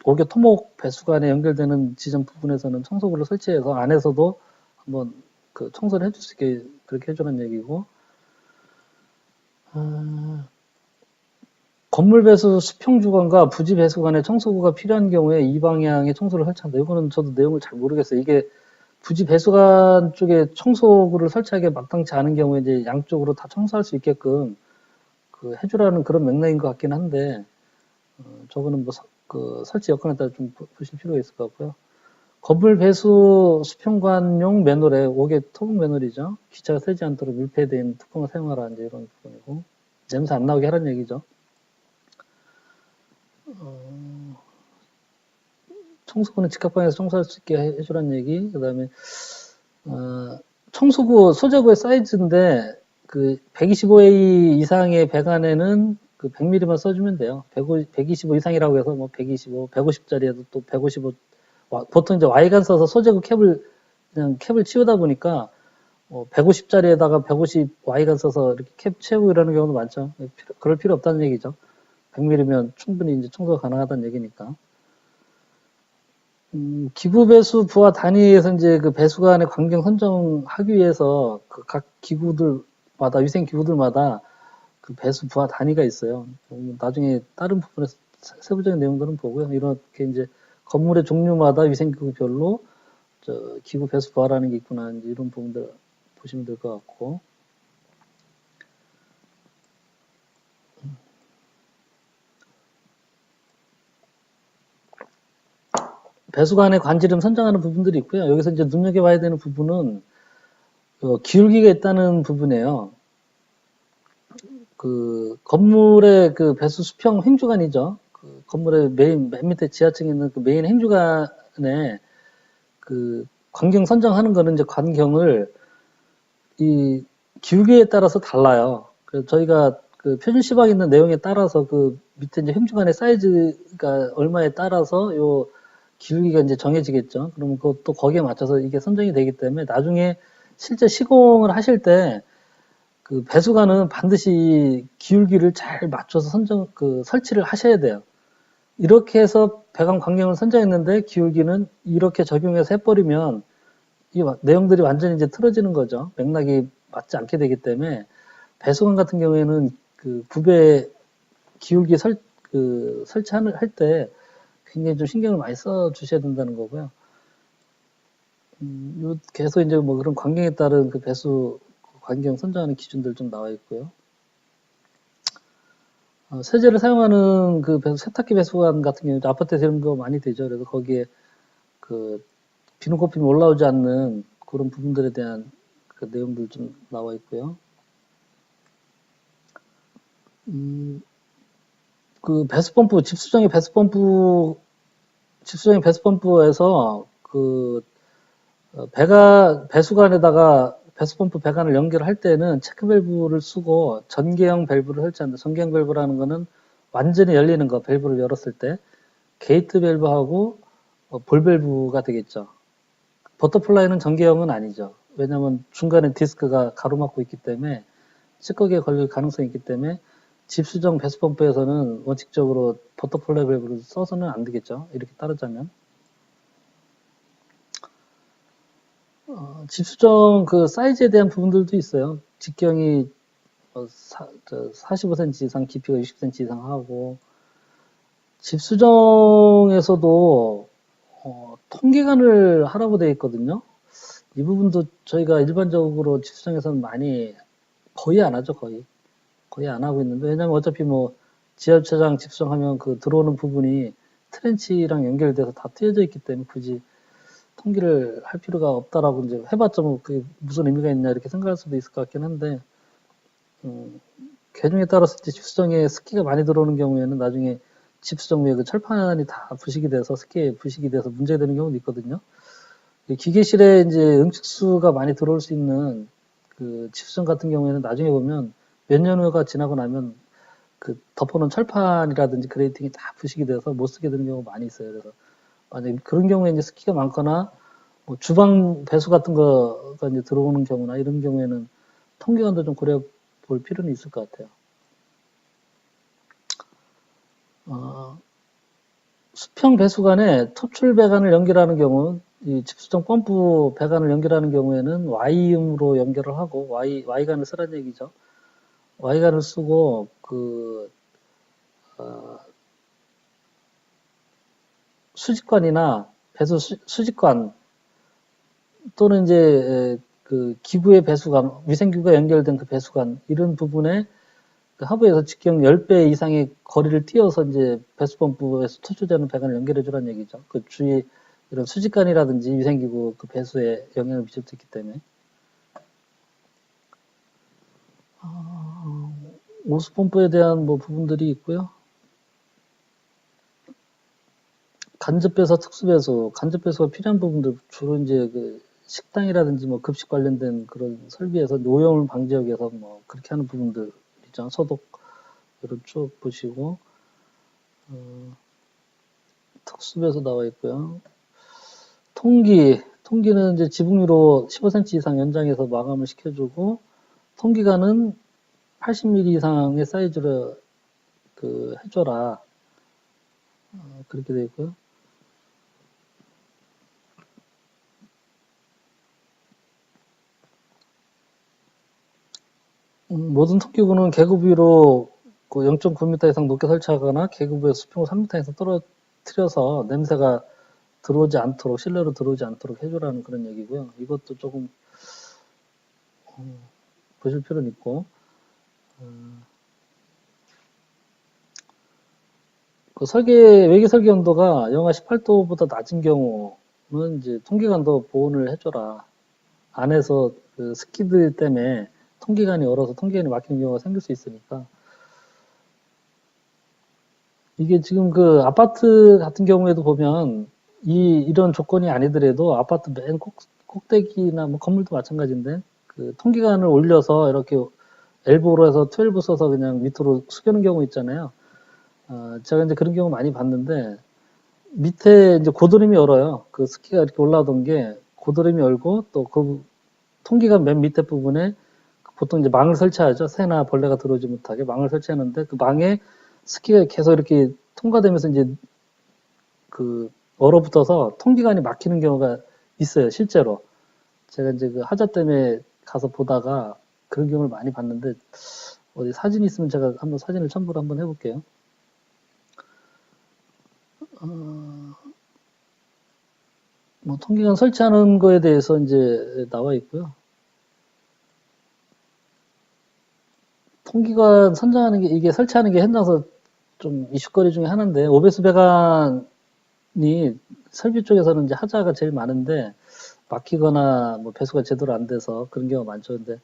5개 토목 배수관에 연결되는 지점 부분에서는 청소구를 설치해서 안에서도 한번 그 청소를 해줄 수 있게 그렇게 해주라는 얘기고, 건물 배수 수평 주간과 부지 배수관에 청소구가 필요한 경우에 이 방향에 청소를 설치한다. 이거는 저도 내용을 잘 모르겠어요. 이게 부지 배수관 쪽에 청소구를 설치하기에 마땅치 않은 경우에 이제 양쪽으로 다 청소할 수 있게끔 그 해주라는 그런 맥락인 것 같긴 한데, 저거는 뭐 그 설치 여건에 따라 좀 보실 필요가 있을 것 같고요. 건물 배수 수평관용 매놀에 5개 토목 매놀이죠. 기차가 새지 않도록 밀폐된 뚜껑을 사용하라 이제 이런 부분이고, 냄새 안 나오게 하라는 얘기죠. 청소구는 직각방에서 청소할 수 있게 해주라는 얘기. 그다음에 청소구 소재구의 사이즈인데 그 125A 이상의 배관에는 그 100mm만 써주면 돼요. 125 이상이라고 해서 뭐 125, 150짜리에도 또 155. 보통 이제 Y간 써서 소재구 그냥 캡을 치우다 보니까 150짜리에다가 150 Y간 써서 이렇게 캡 채우고 이러는 경우도 많죠. 그럴 필요 없다는 얘기죠. 100mm면 충분히 이제 청소가 가능하다는 얘기니까. 기구 배수 부하 단위에서 이제 그 배수관의 관경 선정하기 위해서 그 각 기구들마다, 위생 기구들마다 그 배수 부하 단위가 있어요. 나중에 다른 부분에서 세부적인 내용들은 보고요. 이렇게 이제 건물의 종류마다 위생 기구별로 기구 배수 부하라는 게 있구나. 이제 이런 부분들 보시면 될 것 같고. 배수관의 관지름 선정하는 부분들이 있고요. 여기서 이제 눈여겨봐야 되는 부분은 기울기가 있다는 부분이에요. 그 건물의 그 배수 수평 행주관이죠. 그 건물의 맨 밑에 지하층에 있는 그 메인 행주관에 그 관경 선정하는 거는 이제 관경을 이 기울기에 따라서 달라요. 그래서 저희가 그 표준 시방에 있는 내용에 따라서 그 밑에 이제 행주관의 사이즈가 얼마에 따라서 요 기울기가 이제 정해지겠죠. 그러면 그것도 거기에 맞춰서 이게 선정이 되기 때문에 나중에 실제 시공을 하실 때 그 배수관은 반드시 기울기를 잘 맞춰서 설치를 하셔야 돼요. 이렇게 해서 배관 광경을 선정했는데 기울기는 이렇게 적용해서 해버리면 이 내용들이 완전히 이제 틀어지는 거죠. 맥락이 맞지 않게 되기 때문에 배수관 같은 경우에는 그 부배 기울기 설치할 때 굉장히 좀 신경을 많이 써 주셔야 된다는 거고요. 계속 이제 뭐 그런 광경에 따른 그 배수 광경 선정하는 기준들 좀 나와 있고요. 세제를 사용하는 그 세탁기 배수관 같은 경우 아파트에서 이런 거 많이 되죠. 그래서 거기에 그 비누 코팅이 올라오지 않는 그런 부분들에 대한 그 내용들 좀 나와 있고요. 그 배수펌프 집수정의 배수펌프에서 그 배수관에다가 배수펌프 배관을 연결할 때는 체크 밸브를 쓰고 전개형 밸브를 설치한다. 전개형 밸브라는 거는 완전히 열리는 거, 밸브를 열었을 때 게이트 밸브하고 볼 밸브가 되겠죠. 버터플라이는 전개형은 아니죠. 왜냐하면 중간에 디스크가 가로막고 있기 때문에 찌꺼기에 걸릴 가능성이 있기 때문에 집수정 배수펌프에서는 원칙적으로 버터플라이 밸브를 써서는 안 되겠죠. 이렇게 따르자면. 집수정 그 사이즈에 대한 부분들도 있어요. 직경이 45cm 이상, 깊이가 60cm 이상 하고, 집수정에서도 통계관을 하라고 되어 있거든요. 이 부분도 저희가 일반적으로 집수정에서는 거의 안 하죠, 거의 안 하고 있는데, 왜냐면 어차피 뭐 지하주차장 집수정하면 그 들어오는 부분이 트렌치랑 연결돼서 다 트여져 있기 때문에 굳이 통기를 할 필요가 없다라고 이제 해봤자 뭐 그게 무슨 의미가 있냐 이렇게 생각할 수도 있을 것 같긴 한데, 개중에 따라서 이제 집수정에 습기가 많이 들어오는 경우에는 나중에 집수정 위에 그 철판이 다 부식이 돼서 습기에 부식이 돼서 문제가 되는 경우도 있거든요. 기계실에 이제 응축수가 많이 들어올 수 있는 그 집수정 같은 경우에는 나중에 보면 몇 년 후가 지나고 나면 그 덮어놓은 철판이라든지 그레이팅이 다 부식이 돼서 못 쓰게 되는 경우가 많이 있어요. 그래서 만약에 그런 경우에 이제 습기가 많거나 뭐 주방 배수 같은 거가 이제 들어오는 경우나 이런 경우에는 통기관도 좀 고려해 볼 필요는 있을 것 같아요. 수평 배수관에 토출 배관을 연결하는 경우, 이 집수정 펌프 배관을 연결하는 경우에는 Y음으로 연결을 하고, Y관을 쓰라는 얘기죠. Y관을 쓰고, 수직관이나 배수 수직관, 또는 이제, 기구의 배수관, 위생기구가 연결된 그 배수관, 이런 부분에 그 하부에서 직경 10배 이상의 거리를 띄어서 이제 배수펌프에서 토출되는 배관을 연결해 주라는 얘기죠. 그 주위 이런 수직관이라든지 위생기구 그 배수에 영향을 미칠 수 있기 때문에. 오수펌프에 대한 뭐 부분들이 있고요. 간접배수, 특수배수, 간접배수가 필요한 부분들 주로 이제 그 식당이라든지 뭐 급식 관련된 그런 설비에서 오염을 방지하기 위해서 뭐 그렇게 하는 부분들이죠. 소독 이런 쭉 보시고 특수배수 나와 있고요. 통기는 이제 지붕 위로 15cm 이상 연장해서 마감을 시켜주고, 통기관은 80mm 이상의 사이즈로 해줘라. 그렇게 되어 있고요. 모든 통기구는 계급 위로 0.9m 이상 높게 설치하거나 계급 위에 수평을 3m 이상 떨어뜨려서 냄새가 들어오지 않도록, 실내로 들어오지 않도록 해주라는 그런 얘기고요. 이것도 조금 보실 필요는 있고, 외기 설계 온도가 영하 18도보다 낮은 경우는 이제 통기관도 보온을 해줘라. 안에서 그 습기들 때문에 통기관이 얼어서 통기관이 막히는 경우가 생길 수 있으니까. 이게 지금 그 아파트 같은 경우에도 보면 이런 조건이 아니더라도 아파트 맨 꼭대기나 뭐 건물도 마찬가지인데 그 통기관을 올려서 이렇게 엘보로 해서 12 써서 그냥 밑으로 숙여는 경우 있잖아요. 제가 이제 그런 경우 많이 봤는데 밑에 이제 고드름이 얼어요. 그 습기가 이렇게 올라오던 게 고드름이 얼고 또 그 통기관 맨 밑에 부분에 보통 이제 망을 설치하죠. 새나 벌레가 들어오지 못하게 망을 설치하는데 그 망에 습기가 계속 이렇게 통과되면서 이제 얼어붙어서 통기관이 막히는 경우가 있어요. 실제로. 제가 이제 그 하자 때문에 가서 보다가 그런 경우를 많이 봤는데 어디 사진이 있으면 제가 한번 사진을 첨부를 한번 해볼게요. 뭐 통기관 설치하는 거에 대해서 이제 나와 있고요. 통기관 선정하는 게 이게 설치하는 게 현장에서 좀 이슈거리 중에 하나인데 오배수 배관이 설비 쪽에서는 이제 하자가 제일 많은데 막히거나 뭐 배수가 제대로 안 돼서 그런 경우가 많죠. 근데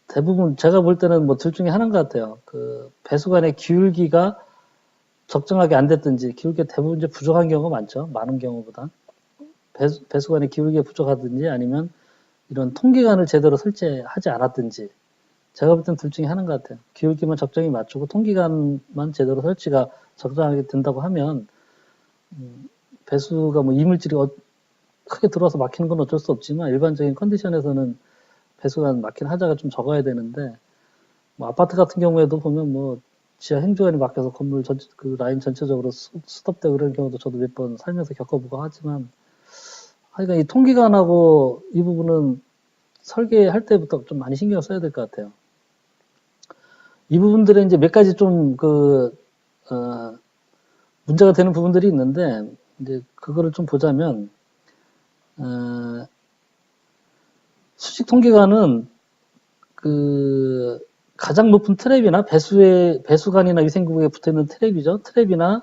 대부분 제가 볼 때는 뭐 둘 중에 하나인 것 같아요. 그 배수관의 기울기가 적정하게 안 됐든지 기울기가 대부분 이제 부족한 경우가 많죠. 많은 경우보다 배수관의 기울기가 부족하든지 아니면 이런 통기관을 제대로 설치하지 않았든지 제가 볼 땐 둘 중에 하나인 것 같아요. 기울기만 적정히 맞추고 통기관만 제대로 설치가 적정하게 된다고 하면 배수가 뭐 이물질이 크게 들어와서 막히는 건 어쩔 수 없지만 일반적인 컨디션에서는 배수가 막힌 하자가 좀 적어야 되는데 뭐 아파트 같은 경우에도 보면 뭐 지하 행주관이 막혀서 건물 그 라인 전체적으로 스톱되고 그런 경우도 저도 몇 번 살면서 겪어보고 하지만 하여간 이 통기관하고 이 부분은 설계할 때부터 좀 많이 신경 써야 될 것 같아요. 이 부분들에 이제 몇 가지 좀 문제가 되는 부분들이 있는데 이제 그거를 좀 보자면 수직 통기관은 가장 높은 트랩이나 배수관이나 위생구역에 붙어 있는 트랩이죠. 트랩이나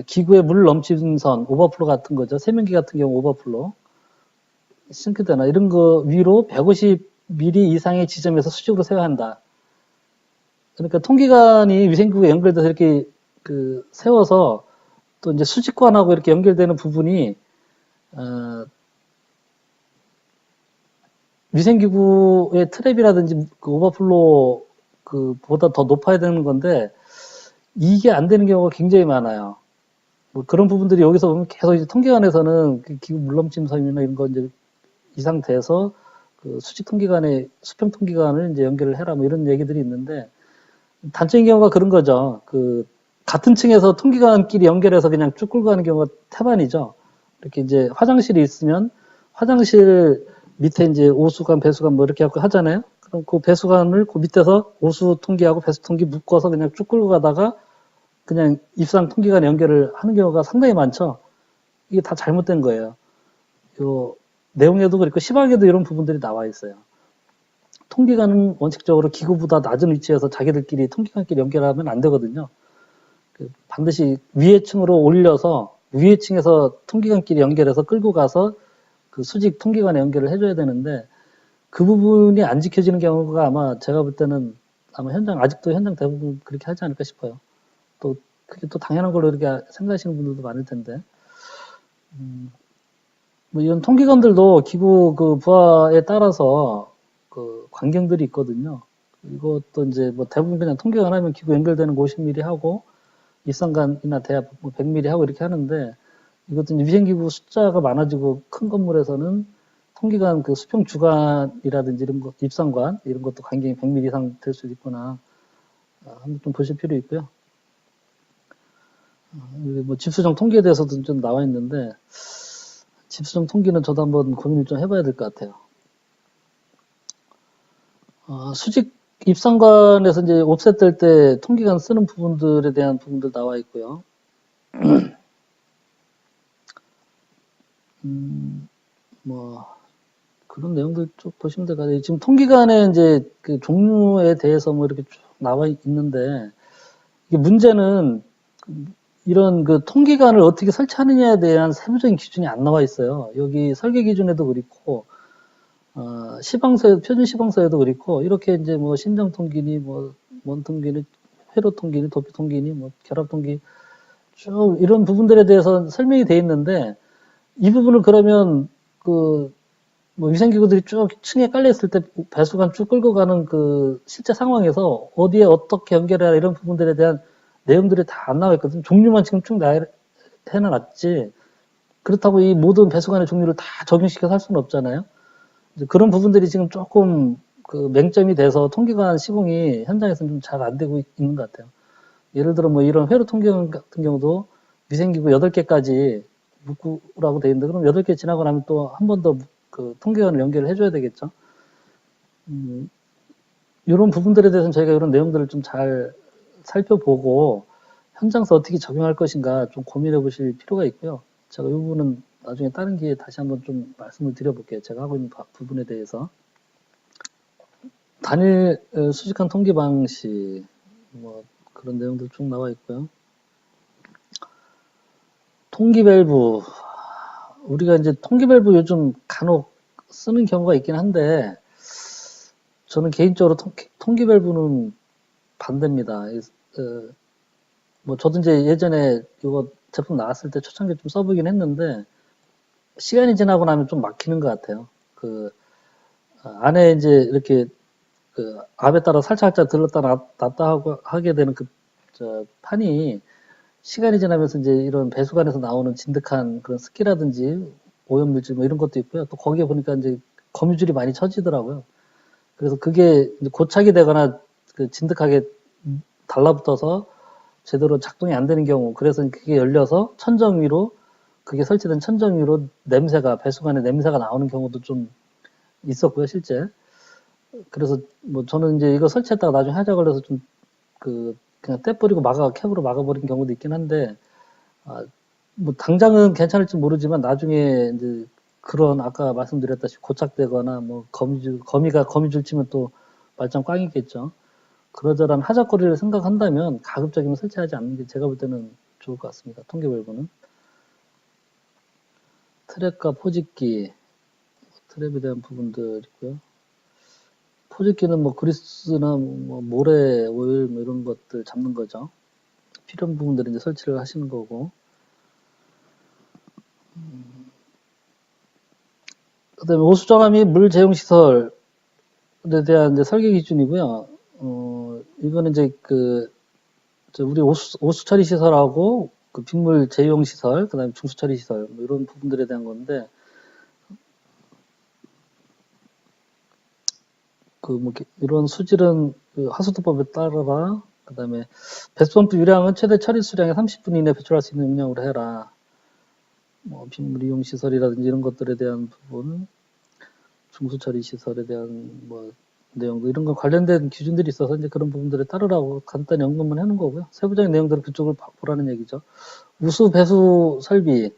기구에 물 넘치는 선, 오버플로 같은 거죠. 세면기 같은 경우 오버플로, 싱크대나 이런 거 위로 150mm 이상의 지점에서 수직으로 세워야 한다. 그러니까 통기관이 위생구역에 연결돼서 이렇게 세워서 또 이제 수직관하고 이렇게 연결되는 부분이 위생기구의 트랩이라든지 그 오버플로 보다 더 높아야 되는 건데 이게 안 되는 경우가 굉장히 많아요. 뭐 그런 부분들이 여기서 보면 계속 이제 통계관에서는 그 기후 물넘침 섬유나 이런 거 이제 이 상태에서 그 수직 통계관에 수평 통계관을 이제 연결을 해라 뭐 이런 얘기들이 있는데 단적인 경우가 그런 거죠. 그 같은 층에서 통계관끼리 연결해서 그냥 쭉 끌고 가는 경우가 태반이죠. 이렇게 이제 화장실이 있으면 화장실 밑에 이제 오수관, 배수관 뭐 이렇게 하고 하잖아요. 그럼 그 배수관을 그 밑에서 오수 통계하고 배수 통계 묶어서 그냥 쭉 끌고 가다가 그냥 입상 통계관 연결을 하는 경우가 상당히 많죠. 이게 다 잘못된 거예요. 요 내용에도 그렇고 시각에도 이런 부분들이 나와 있어요. 통계관은 원칙적으로 기구보다 낮은 위치에서 자기들끼리 통계관끼리 연결하면 안 되거든요. 반드시 위에 층으로 올려서 위에 층에서 통계관끼리 연결해서 끌고 가서 그 수직 통계관에 연결을 해줘야 되는데 그 부분이 안 지켜지는 경우가 아마 제가 볼 때는 아마 아직도 현장 대부분 그렇게 하지 않을까 싶어요. 또 그게 또 당연한 걸로 이렇게 생각하시는 분들도 많을 텐데 뭐 이런 통계관들도 기구 그 부하에 따라서 그 광경들이 있거든요. 이것도 이제 뭐 대부분 그냥 통계관 하면 기구 연결되는 거 50mm 하고 입상관이나 대합 100mm 하고 이렇게 하는데 이것도 이제 위생기구 숫자가 많아지고 큰 건물에서는 통계관 그 수평 주관이라든지 이런 것, 입상관 이런 것도 간격이 100mm 이상 될 수도 있구나. 한번 좀 보실 필요 있고요. 뭐 집수정 통계에 대해서도 좀 나와 있는데 집수정 통계는 저도 한번 고민을 좀 해봐야 될 것 같아요. 수직 입상관에서 이제 옵셋될 때 통계관 쓰는 부분들에 대한 부분들 나와 있고요. 뭐 그런 내용들 쭉 보시면 될 것 같아요. 지금 통계관에 이제 그 종류에 대해서 뭐 이렇게 쭉 나와 있는데 이게 문제는 이런 그 통계관을 어떻게 설치하느냐에 대한 세부적인 기준이 안 나와 있어요. 여기 설계 기준에도 그렇고 시방서 표준 시방서에도 그렇고 이렇게 이제 뭐 신정 통기니 뭐 원 통기니 회로 통기니 도표 통기니 뭐 결합 통기 쭉 이런 부분들에 대해서 설명이 돼 있는데 이 부분을 그러면 그 뭐 위생기구들이 쭉 층에 깔려 있을 때 배수관 쭉 끌고 가는 그 실제 상황에서 어디에 어떻게 연결해라 이런 부분들에 대한 내용들이 다 안 나와 있거든요. 종류만 지금 쭉 해놨지. 그렇다고 이 모든 배수관의 종류를 다 적용시켜서 할 수는 없잖아요. 그런 부분들이 지금 조금 그 맹점이 돼서 통계관 시공이 현장에서는 좀 잘 안 되고 있는 것 같아요. 예를 들어 뭐 이런 회로 통계관 같은 경우도 위생기구 8개까지 묶으라고 돼 있는데 그럼 8개 지나고 나면 또 한 번 더 그 통계관을 연결을 해줘야 되겠죠. 이런 부분들에 대해서는 저희가 이런 내용들을 좀 잘 살펴보고 현장에서 어떻게 적용할 것인가 좀 고민해 보실 필요가 있고요. 제가 이 부분은 나중에 다른 기회에 다시 한번 좀 말씀을 드려볼게요. 제가 하고 있는 부분에 대해서. 단일 수직한 통계 방식, 뭐 그런 내용들 쭉 나와 있고요. 통기밸브, 우리가 이제 통기밸브 요즘 간혹 쓰는 경우가 있긴 한데 저는 개인적으로 통기밸브는 반대입니다. 뭐 저도 이제 예전에 이거 제품 나왔을 때 초창기에 좀 써보긴 했는데 시간이 지나고 나면 좀 막히는 것 같아요. 그 안에 이제 이렇게 그 압에 따라 살짝 들렀다 놨다 하게 되는 그 판이 시간이 지나면서 이제 이런 배수관에서 나오는 진득한 그런 습기라든지 오염물질 뭐 이런 것도 있고요. 또 거기에 보니까 이제 거미줄이 많이 쳐지더라고요. 그래서 그게 고착이 되거나 그 진득하게 달라붙어서 제대로 작동이 안 되는 경우, 그래서 그게 열려서 천정 위로 그게 설치된 천정 위로 냄새가 배수관에 냄새가 나오는 경우도 좀 있었고요, 실제. 그래서 뭐 저는 이제 이거 설치했다가 나중에 하자 걸려서 좀 그냥 떼버리고 캡으로 막아버린 경우도 있긴 한데 뭐 당장은 괜찮을지 모르지만 나중에 이제 그런 아까 말씀드렸다시피 고착되거나 뭐 거미가 거미줄 치면 또 말짱 꽝이겠죠. 그러저런 하자거리를 생각한다면 가급적이면 설치하지 않는 게 제가 볼 때는 좋을 것 같습니다. 통계밸브는. 트랩과 포집기, 트랩에 대한 부분들 있고요. 포집기는 뭐 그리스나 뭐 모래, 오일 뭐 이런 것들 잡는 거죠. 필요한 부분들을 이제 설치를 하시는 거고. 그다음에 오수정화 및 물 제용 시설에 대한 이제 설계 기준이고요. 이거는 이제 우리 오수 처리 시설하고 그 빗물 제용 시설, 그다음에 중수 처리 시설 뭐 이런 부분들에 대한 건데 그 뭐 이런 수질은 그 하수도법에 따라라. 그다음에 배수펌프 유량은 최대 처리 수량의 30분 이내 배출할 수 있는 용량으로 해라. 뭐 빗물 이용 시설이라든지 이런 것들에 대한 부분, 중수 처리 시설에 대한 뭐 내용도 이런 거 관련된 기준들이 있어서 이제 그런 부분들에 따르라고 간단히 언급만 해놓은 거고요. 세부적인 내용들은 그쪽을 보라는 얘기죠. 우수 배수 설비,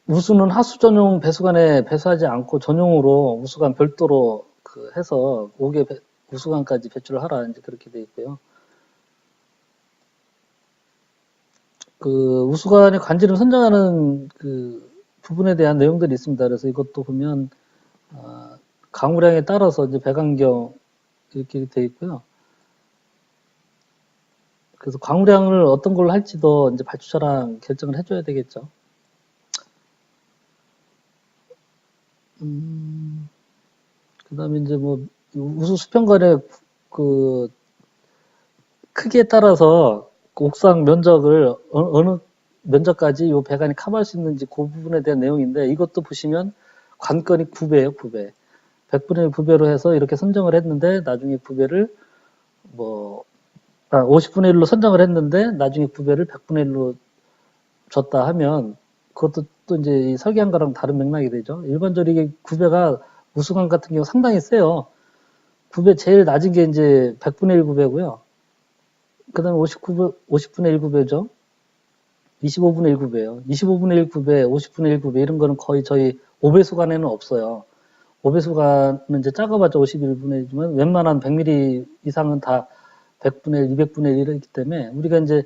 우수는 하수 전용 배수관에 배수하지 않고 전용으로 우수관 별도로 그 해서 5개 우수관까지 배출을 하라 이제 그렇게 돼 있고요. 그 우수관의 관리를 선정하는 그 부분에 대한 내용들이 있습니다. 그래서 이것도 보면 강우량에 따라서 이제 배관경 이렇게 돼 있고요. 그래서 광우량을 어떤 걸로 할지도 이제 발주처랑 결정을 해줘야 되겠죠. 그다음에 이제 뭐 우수 수평관의 그 크기에 따라서 그 옥상 면적을 어느 면적까지 이 배관이 커버할 수 있는지 그 부분에 대한 내용인데 이것도 보시면 관건이 9배예요, 9배. 100분의 1 9배로 해서 이렇게 선정을 했는데 나중에 9배를 뭐 50분의 1로 선정을 했는데 나중에 9배를 100분의 1로 줬다 하면 그것도 또 이제 설계한 거랑 다른 맥락이 되죠. 일반적으로 9배가 우수관 같은 경우 상당히 세요. 9배 제일 낮은 게 이제 100분의 1 9배고요. 그 다음에 50분의 1 9배죠. 25분의 1 9배요. 25분의 1 9배, 50분의 1 9배 이런 거는 거의 저희 5배수관에는 없어요. 5배수관은 이제 작아봤자 51분의 1이지만 웬만한 100mm 이상은 다 100분의 1, 200분의 1 이렇기 때문에 우리가 이제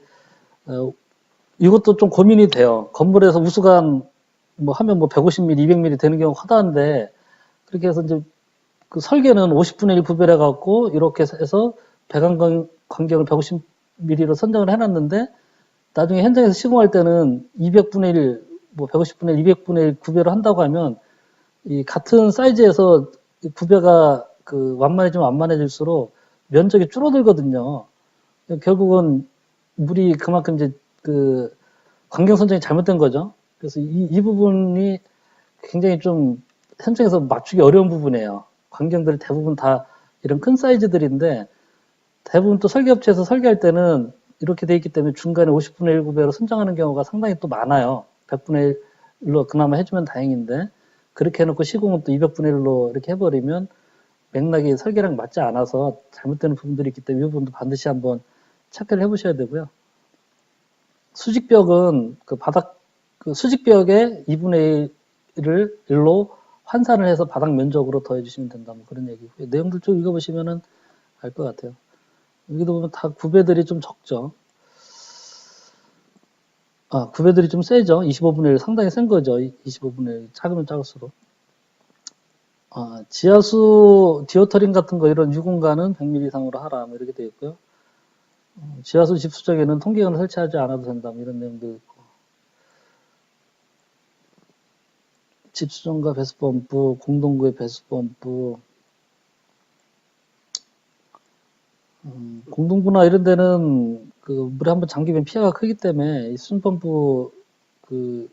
이것도 좀 고민이 돼요. 건물에서 우수관 뭐 하면 뭐 150mm, 200mm 되는 경우가 허다한데 그렇게 해서 이제 그 설계는 50분의 1 구별해 갖고 이렇게 해서 배관 간격을 150mm로 선정을 해놨는데 나중에 현장에서 시공할 때는 200분의 1, 뭐 150분의 1, 200분의 1 구별을 한다고 하면 이 같은 사이즈에서 구배가 그 완만해지면 완만해질수록 면적이 줄어들거든요. 결국은 물이 그만큼 이제 그 환경 선정이 잘못된 거죠. 그래서 이 부분이 굉장히 좀 현장에서 맞추기 어려운 부분이에요. 광경들이 대부분 다 이런 큰 사이즈들인데 대부분 또 설계업체에서 설계할 때는 이렇게 돼 있기 때문에 중간에 50분의 1 구배로 선정하는 경우가 상당히 또 많아요. 100분의 1로 그나마 해주면 다행인데 그렇게 해놓고 시공은 또 200분의 1로 이렇게 해버리면 맥락이 설계랑 맞지 않아서 잘못되는 부분들이 있기 때문에 이 부분도 반드시 한번 체크를 해보셔야 되고요. 수직벽은 그 바닥 그 수직벽에 2분의 1로 환산을 해서 바닥 면적으로 더해주시면 된다. 뭐 그런 얘기고요. 내용들 좀 읽어보시면은 알 것 같아요. 여기도 보면 다 구배들이 좀 적죠. 9배들이 좀 세죠. 25분의 1 상당히 센 거죠. 25분의 1 작으면 작을수록. 지하수 디오터링 같은 거 이런 유공간은 100mm 이상으로 하라. 뭐 이렇게 되어 있고요. 지하수 집수정에는 통계관을 설치하지 않아도 된다. 뭐 이런 내용도 있고. 집수정과 배수펌프, 공동구의 배수펌프, 공동구나 이런 데는 그 물에 한번 잠기면 피해가 크기 때문에 이 수준펌프 그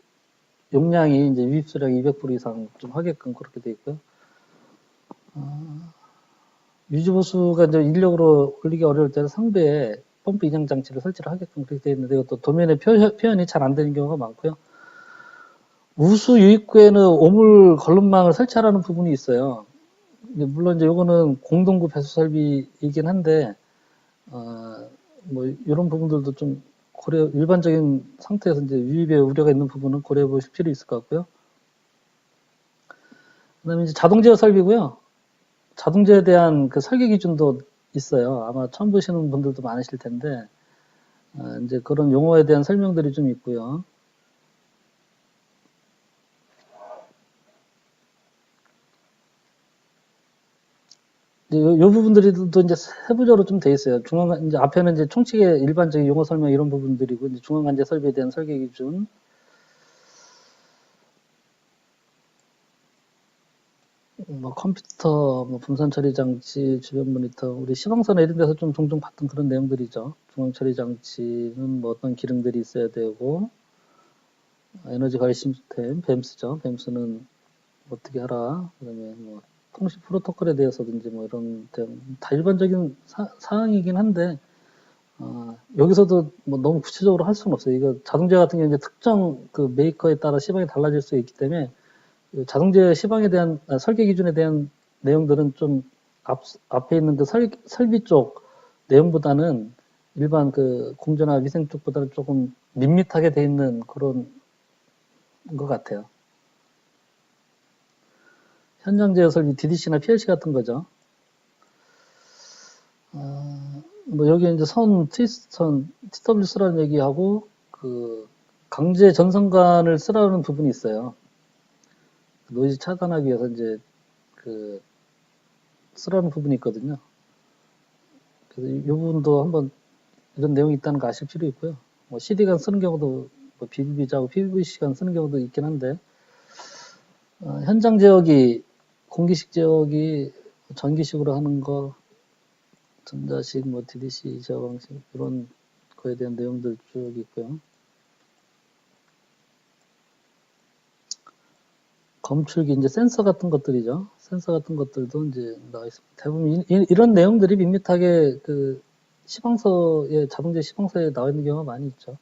용량이 이제 유입수량 200불 이상 좀 하게끔 그렇게 돼 있고요. 유지보수가 이제 인력으로 올리기 어려울 때는 상배에 펌프 인양 장치를 설치를 하게끔 그렇게 돼 있는데 이것도 도면에 표현이 잘 안 되는 경우가 많고요. 우수 유입구에는 오물 걸름망을 설치하라는 부분이 있어요. 물론 이제 요거는 공동구 배수 설비이긴 한데 뭐 이런 부분들도 좀 일반적인 상태에서 이제 유입에 우려가 있는 부분은 고려해 보실 필요 있을 것 같고요. 그다음에 이제 자동 제어 설비고요. 자동 제어에 대한 그 설계 기준도 있어요. 아마 처음 보시는 분들도 많으실 텐데 이제 그런 용어에 대한 설명들이 좀 있고요. 이제 요 부분들도 이제 세부적으로 좀 돼 있어요. 이제 앞에는 이제 총칙의 일반적인 용어 설명 이런 부분들이고, 이제 중앙관제 설비에 대한 설계 기준. 뭐 컴퓨터, 뭐 분산 처리 장치, 주변 모니터, 우리 시방서나 이런 데서 좀 종종 봤던 그런 내용들이죠. 중앙 처리 장치는 뭐 어떤 기능들이 있어야 되고, 에너지 관리 시스템, 뱀스죠. 뱀스는 어떻게 하라. 그다음에 뭐 통신 프로토콜에 대해서든지 뭐 이런 다 일반적인 사항이긴 한데, 여기서도 뭐 너무 구체적으로 할 수는 없어요. 이거 자동차 같은 경우는 이제 특정 그 메이커에 따라 시방이 달라질 수 있기 때문에 자동차 시방에 대한 설계 기준에 대한 내용들은 좀 앞에 있는 그 설비 쪽 내용보다는 일반 그 공조나 위생 쪽보다는 조금 밋밋하게 돼 있는 그런 것 같아요. 현장 제어 설비 DDC나 PLC 같은 거죠. 뭐 여기 이제 선 TW 쓰라는 얘기하고 그 강제 전선관을 쓰라는 부분이 있어요. 노이즈 차단하기 위해서 이제 그 쓰라는 부분이 있거든요. 그래서 이 부분도 한번 이런 내용이 있다는 거 아실 필요 있고요. 뭐 CD간 쓰는 경우도 뭐 BBB하고 PVC간 쓰는 경우도 있긴 한데 현장 제어기, 공기식 제어기, 전기식으로 하는 거, 전자식, 뭐 DDC 제어 방식 이런 거에 대한 내용들 쭉 있고요. 검출기 이제 센서 같은 것들이죠. 센서 같은 것들도 이제 나와 있습니다. 대부분 이런 내용들이 밋밋하게 그 시방서에 자동차 시방서에 나와 있는 경우가 많이 있죠.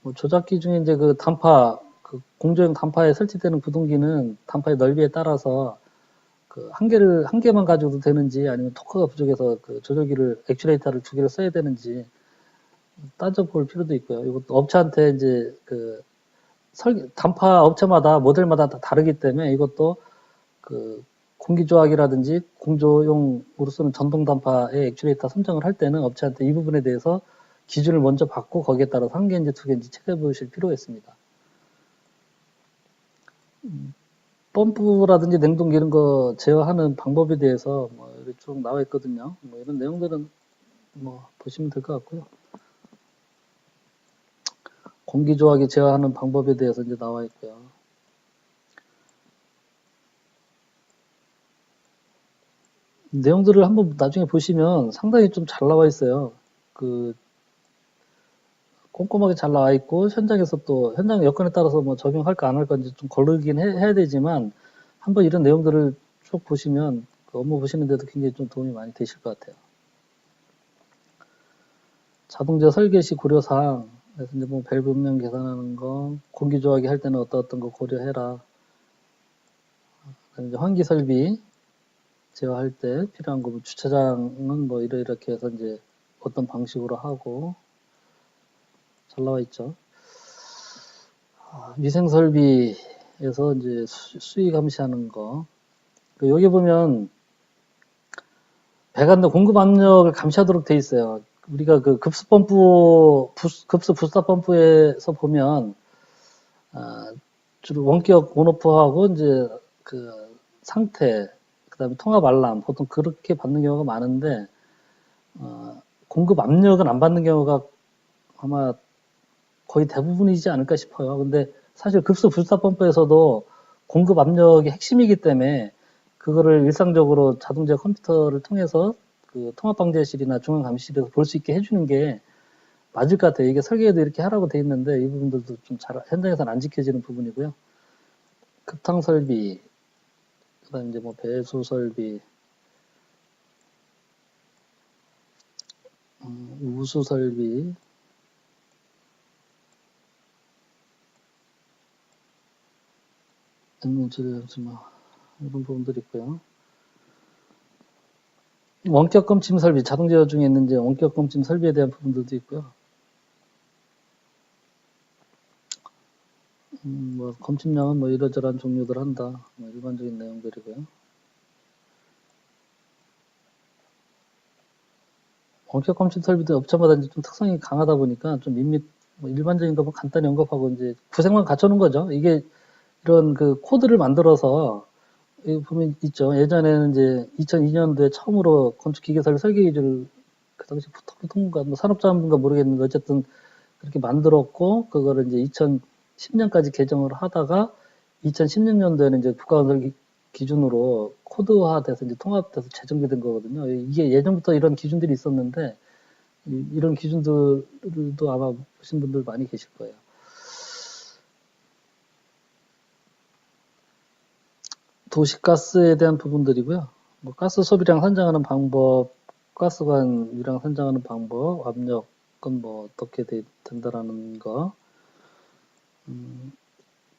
뭐 조작기 중에 이제 그 단파, 그 공조용 단파에 설치되는 구동기는 단파의 넓이에 따라서 그 한 개만 가져도 되는지 아니면 토크가 부족해서 그 조절기를, 액추레이터를 두 개를 써야 되는지 따져볼 필요도 있고요. 이것도 업체한테 이제 그 단파 업체마다 모델마다 다 다르기 때문에 이것도 그 공기 조작이라든지 공조용으로 쓰는 전동 단파의 액추레이터 선정을 할 때는 업체한테 이 부분에 대해서 기준을 먼저 받고 거기에 따라서 한 개인지 두 개인지 체크해 보실 필요가 있습니다. 펌프라든지 냉동기 이런 거 제어하는 방법에 대해서 뭐 이렇게 쭉 나와 있거든요. 뭐 이런 내용들은 뭐 보시면 될 것 같고요. 공기 조작이 제어하는 방법에 대해서 이제 나와 있고요. 내용들을 한번 나중에 보시면 상당히 좀 잘 나와 있어요. 그 꼼꼼하게 잘 나와 있고 현장에서 또 현장 여건에 따라서 뭐 적용할까 안 할까 이제 좀 거르긴 해야 되지만 한번 이런 내용들을 쭉 보시면 그 업무 보시는데도 굉장히 좀 도움이 많이 되실 것 같아요. 자동차 설계 시 고려사항, 그래서 이제 뭐 밸브 음량 계산하는 거, 공기 조작이 할 때는 어떤 거 고려해라. 이제 환기 설비 제어할 때 필요한 거, 주차장은 뭐 이렇게 해서 이제 어떤 방식으로 하고 잘 나와 있죠. 위생 설비에서 이제 수위 감시하는 거. 여기 보면 배관내 공급 압력을 감시하도록 돼 있어요. 우리가 그 급수 부스터 펌프에서 보면 주로 원격 온오프하고 이제 그 상태, 그다음에 통합 알람 보통 그렇게 받는 경우가 많은데 공급 압력은 안 받는 경우가 아마 거의 대부분이지 않을까 싶어요. 근데 사실 급수 부스터 펌프에서도 공급 압력이 핵심이기 때문에 그거를 일상적으로 자동차 컴퓨터를 통해서 그 통합방재실이나 중앙감시실에서 볼 수 있게 해주는 게 맞을 것 같아요. 이게 설계에도 이렇게 하라고 돼 있는데 이 부분들도 좀 잘 현장에서는 안 지켜지는 부분이고요. 급탕 설비, 그다음 이제 뭐 배수 설비, 우수 설비, 엔진치료 뭐 이런 부분들이 있고요. 원격 검침 설비, 자동 제어 중에 있는 이제 원격 검침 설비에 대한 부분들도 있고요. 뭐 검침량은 뭐 이러저러한 종류들 한다. 뭐 일반적인 내용들이고요. 원격 검침 설비도 업체마다 이제 좀 특성이 강하다 보니까 좀 뭐 일반적인 거 뭐 간단히 언급하고 이제 구색만 갖춰놓은 거죠. 이게 이런 그 코드를 만들어서 여기 보면 있죠. 예전에는 이제 2002년도에 처음으로 건축기계설 설계기준을 그 당시 보통가 뭐 산업자원부인가 모르겠는데 어쨌든 그렇게 만들었고 그거를 이제 2010년까지 개정을 하다가 2016년도에는 이제 국가건설 기준으로 코드화돼서 이제 통합돼서 제정된 거거든요. 이게 예전부터 이런 기준들이 있었는데 이런 기준들도 아마 보신 분들 많이 계실 거예요. 도시가스에 대한 부분들이고요. 뭐 가스 소비량 산정하는 방법, 가스관 유량 산정하는 방법, 압력은 뭐 어떻게 된다라는 거,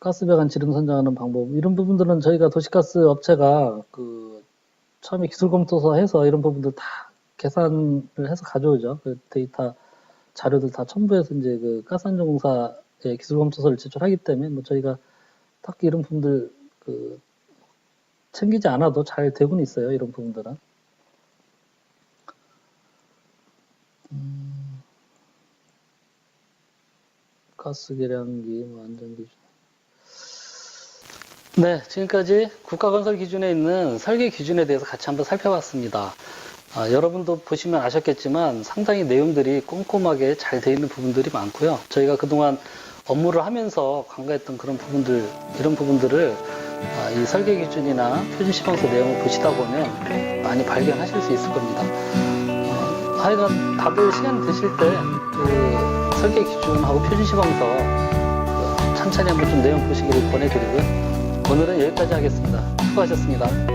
가스배관 지름 선정하는 방법, 이런 부분들은 저희가 도시가스 업체가 처음에 기술 검토서 해서 이런 부분들 다 계산을 해서 가져오죠. 그 데이터 자료들 다 첨부해서 이제 그 가스안전공사에 기술 검토서를 제출하기 때문에 뭐 저희가 딱히 이런 부분들 챙기지 않아도 잘 되고는 있어요. 이런 부분들은. 가스 계량기, 뭐 안전기준. 네, 지금까지 국가건설 기준에 있는 설계 기준에 대해서 같이 한번 살펴봤습니다. 여러분도 보시면 아셨겠지만 상당히 내용들이 꼼꼼하게 잘 되어 있는 부분들이 많고요. 저희가 그동안 업무를 하면서 간과했던 그런 부분들, 이런 부분들을 이 설계 기준이나 표준시방서 내용을 보시다 보면 많이 발견하실 수 있을 겁니다. 하여간 다들 시간 되실 때 설계 기준하고 표준시방서 천천히 한번 좀 내용 보시기를 권해드리고요. 오늘은 여기까지 하겠습니다. 수고하셨습니다.